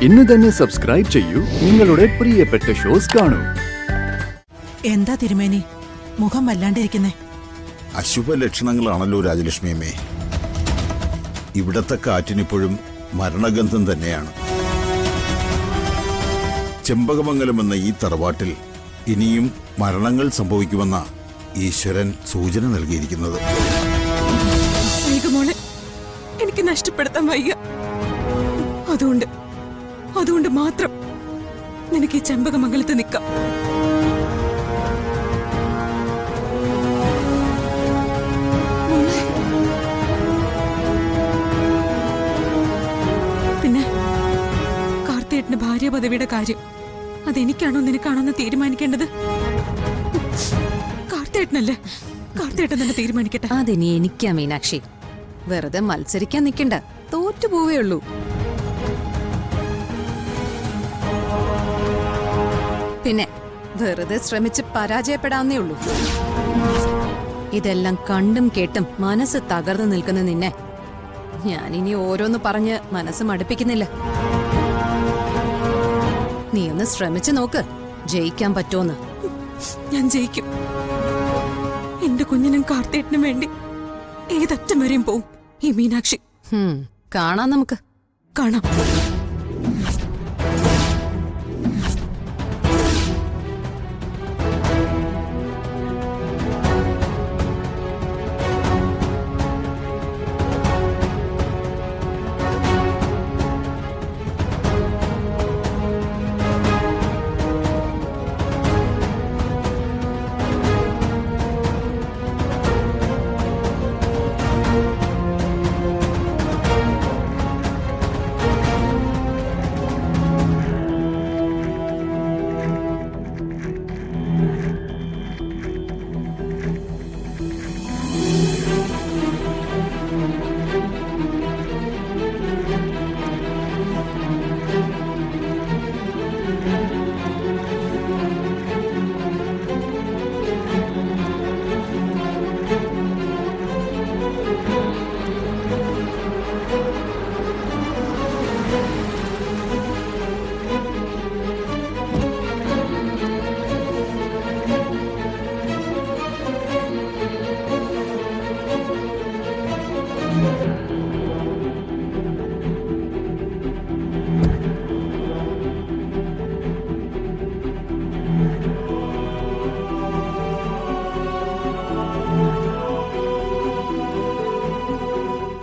ഇന്ന് തന്നെ സബ്സ്ക്രൈബ് ചെയ്യൂ, നിങ്ങളുടെ പ്രിയപ്പെട്ട ഷോസ് കാണൂ. എന്താ തിരുമേനി മുഖം വല്ലാണ്ടിരിക്കുന്നേ? അശുഭ ലക്ഷണങ്ങളാണല്ലോ രാജലക്ഷ്മിയമ്മേ. ഇവിടത്തെ കാറ്റിനിപ്പോഴും മരണഗന്ധം തന്നെയാണ്. ചെമ്പകമംഗലം എന്ന ഈ തറവാട്ടിൽ ഇനിയും മരണങ്ങൾ സംഭവിക്കുമെന്ന ഈശ്വരൻ സൂചന നൽകിയിരിക്കുന്നത്. എനിക്ക് നഷ്ടപ്പെടുത്താൻ വയ്യ. അതുകൊണ്ട് മാത്രം നിനക്ക് ഈ ചെമ്പകമംഗലത്ത് നിൽക്കാം. പിന്നെ കാർത്തിയേട്ടന്റെ ഭാര്യ പദവിയുടെ കാര്യം അതെനിക്കാണോ നിനക്കാണോ എന്ന് തീരുമാനിക്കേണ്ടത്? കാർത്തിയേട്ടനല്ലേ? കാർത്തിയേട്ടൻ തന്നെ തീരുമാനിക്കട്ടെ. അതിനി എനിക്കാ മീനാക്ഷി. വെറുതെ മത്സരിക്കാൻ നിൽക്കണ്ട, തോറ്റുപോവേ ഉള്ളൂ. പിന്നെ വെറുതെ ശ്രമിച്ച് പരാജയപ്പെടാവുന്നേ ഉള്ളൂ. ഇതെല്ലാം കണ്ടും കേട്ടും മനസ്സ് തകർന്നു നിൽക്കുന്ന നിന്നെ ഞാനിനി ഓരോന്ന് പറഞ്ഞ് മനസ്സ് മടുപ്പിക്കുന്നില്ല. നീ ഒന്ന് ശ്രമിച്ചു നോക്ക്, ജയിക്കാൻ പറ്റുമെന്ന്. ഞാൻ ജയിക്കും. എന്റെ കുഞ്ഞിനും കാർത്തിയേട്ടനും വേണ്ടി ഏതറ്റം വരെയും പോവും ഈ മീനാക്ഷി. കാണാം, നമുക്ക് കാണാം.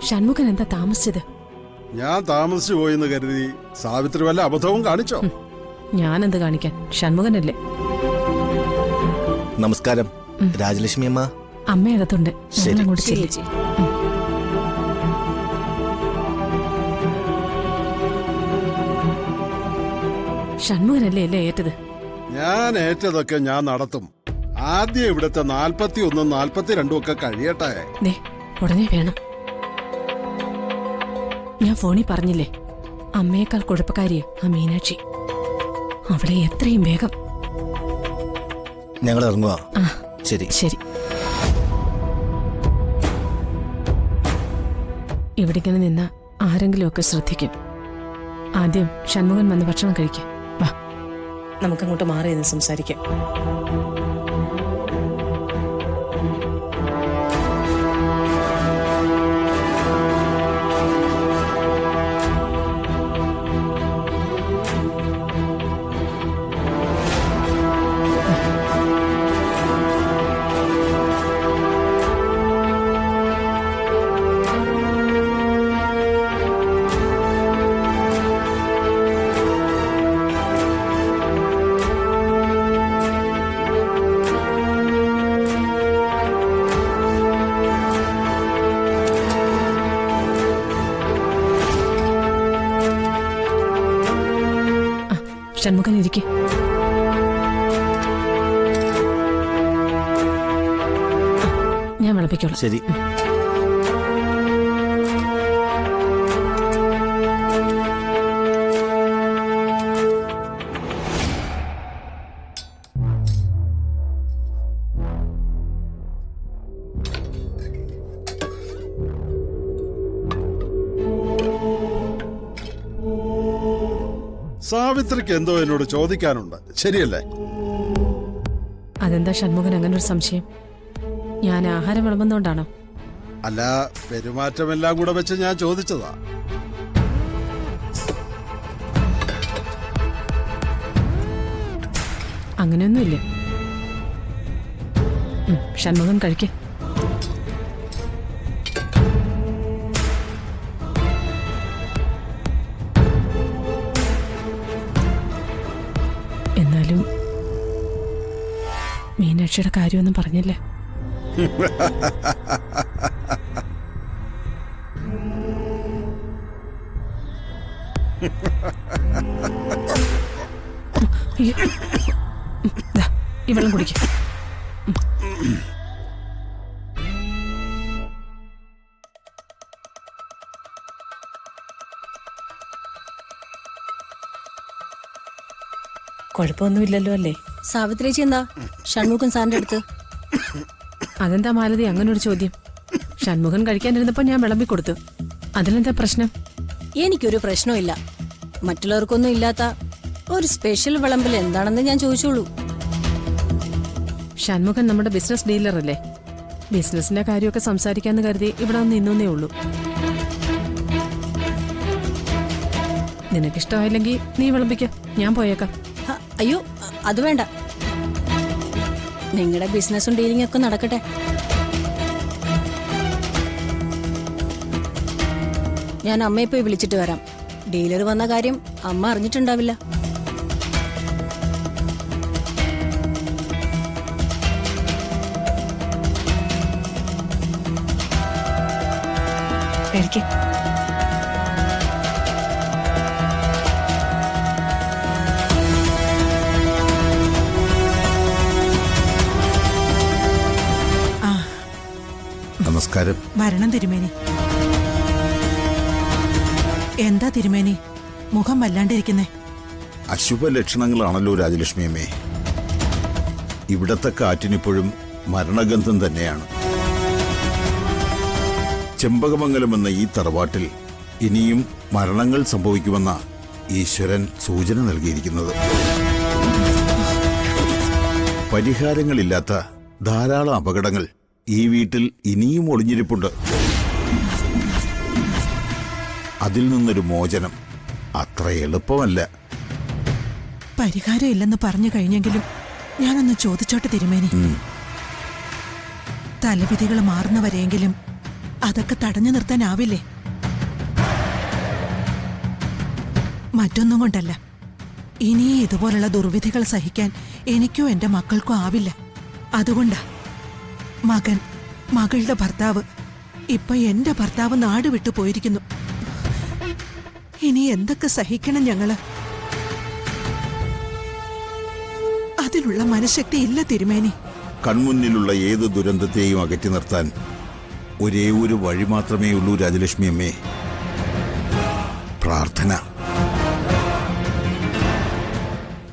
ഷൺമുഖൻ എന്താ താമസിച്ചത്? ഞാൻ താമസിച്ചു പോയെന്ന് കരുതി സാവിത്രി വല്ല അബദ്ധവും കാണിച്ചോ? ഞാനെന്ത് കാണിക്കാൻ, ഷൺമുഖനല്ലേ. നമസ്കാരം രാജലക്ഷ്മി അമ്മ. അമ്മയകത്തുണ്ട്, അങ്ങോട്ട് ചെല്ലു. ഷൺമുഖനല്ലേ അല്ലേ ഏറ്റത്? ഞാൻ ഏറ്റതൊക്കെ ഞാൻ നടത്തും. ആദ്യം ഇവിടുത്തെ 41 42 ഒക്കെ കഴിയട്ടെ. ഉടനെ വേണം. ഞാൻ ഫോണിൽ പറഞ്ഞില്ലേ, അമ്മയേക്കാൾ കുഴപ്പക്കാരിയെ ആ മീനാക്ഷി. അവിടെ എത്രയും വേഗം. ഞങ്ങൾ ഇറങ്ങുക. ശരി ശരി. ഇവിടേക്കിങ്ങനെ നിന്ന ആരെങ്കിലുമൊക്കെ ശ്രദ്ധിക്കും. ആദ്യം ഷൺമുഖൻ വന്ന് ഭക്ഷണം കഴിക്കാം. വാ, നമുക്കങ്ങോട്ട് മാറി നിന്ന് സംസാരിക്കാം. ഷൺമുഖൻ ഇരിക്കെ. ഞാൻ വിളപ്പിക്കോളാം. ശരി. സാവിത്രിക്ക് എന്തോ എന്നോട് ചോദിക്കാനുണ്ട്, ശരിയല്ലേ? അതെന്താ ഷൺമുഖൻ അങ്ങനെ ഒരു സംശയം? ഞാൻ ആഹാരം വിളമ്പുന്നോണ്ടാണോ? അല്ല, പെരുമാറ്റമെല്ലാം കൂടെ വെച്ച് ഞാൻ ചോദിച്ചതാ. അങ്ങനെയൊന്നുമില്ല. ഷൺമുഖൻ കഴിക്കേ. എന്നാലും മീനാക്ഷിയുടെ കാര്യമൊന്നും പറഞ്ഞില്ലേ? ഈ വെള്ളം കുടിക്ക. കുഴപ്പമൊന്നുമില്ലല്ലോ അല്ലേ? സാവിത്രേച്ചി എന്താ ഷൺമുഖൻ സാറിന്റെ അടുത്ത്? അതെന്താ മാലതി അങ്ങനെ ഒരു ചോദ്യം? ഷൺമുഖൻ കഴിക്കാനിരുന്നപ്പോ ഞാൻ വിളമ്പി കൊടുത്തു. അതിലെന്താ പ്രശ്നം? എനിക്കൊരു പ്രശ്നമില്ല. മറ്റുള്ളവർക്കൊന്നും ഇല്ലാത്ത ഒരു സ്പെഷ്യൽ വിളമ്പൽ എന്താണെന്ന് ഞാൻ ചോദിച്ചോളൂ. ഷൺമുഖൻ നമ്മുടെ ബിസിനസ് ഡീലർ അല്ലേ? ബിസിനസിന്റെ കാര്യമൊക്കെ സംസാരിക്കാന്ന് കരുതി ഇവിടെ ഒന്ന് നിന്നേ ഉള്ളൂ. നിനക്കിഷ്ടമായില്ലെങ്കിൽ നീ വിളമ്പിക്ക, ഞാൻ പോയേക്കാം. അയ്യോ, അത് വേണ്ട. നിങ്ങളുടെ ബിസിനസ്സും ഡീലിംഗ് ഒക്കെ നടക്കട്ടെ. ഞാൻ അമ്മയെ പോയി വിളിച്ചിട്ട് വരാം. ഡീലർ വന്ന കാര്യം അമ്മ അറിഞ്ഞിട്ടുണ്ടാവില്ല. കഴിക്ക്. നമസ്കാരം. വരണം തിരുമേനി. എന്താ തിരുമേനി മുഖം വല്ലാണ്ടിരിക്കുന്നേ? അശുഭ ലക്ഷണങ്ങളാണല്ലോ രാജലക്ഷ്മി അമ്മേ. ഇവിടത്തെ കാറ്റിനിപ്പോഴും മരണഗന്ധം തന്നെയാണ്. ചെമ്പകമംഗലം എന്ന ഈ തറവാട്ടിൽ ഇനിയും മരണങ്ങൾ സംഭവിക്കുമെന്ന ഈശ്വരൻ സൂചന നൽകിയിരിക്കുന്നത്. പരിഹാരങ്ങളില്ലാത്ത ധാരാളം അപകടങ്ങൾ ഈ വീട്ടിൽ ഇനിയും ഒളിഞ്ഞിരിപ്പുണ്ട്. അതിൽ നിന്നൊരു മോചനം അത്ര എളുപ്പമല്ല. പരിഹാരം ഇല്ലെന്ന് പറഞ്ഞു കഴിഞ്ഞെങ്കിലും ഞാനൊന്ന് ചോദിച്ചോട്ടെ തിരുമേനി. തലവിധികൾ മാറുന്നവരെങ്കിലും അതൊക്കെ തടഞ്ഞു നിർത്താനാവില്ലേ? മറ്റൊന്നും കൊണ്ടല്ല, ഇനി ഇതുപോലുള്ള ദുർവിധികൾ സഹിക്കാൻ എനിക്കോ എന്റെ മക്കൾക്കോ ആവില്ല. അതുകൊണ്ടാ മകളുടെ ഭർത്താവ്, ഇപ്പൊ എന്റെ ഭർത്താവ് നാട് വിട്ടു പോയിരിക്കുന്നു. ഇനി എന്തൊക്കെ സഹിക്കണം ഞങ്ങള്? അതിനുള്ള മനഃശക്തി ഇല്ല തിരുമേനി. കൺമുന്നിലുള്ള ഏത് ദുരന്തത്തെയും അകറ്റി നിർത്താൻ ഒരേ ഒരു വഴി മാത്രമേ ഉള്ളൂ രാജലക്ഷ്മി അമ്മേ, പ്രാർത്ഥന.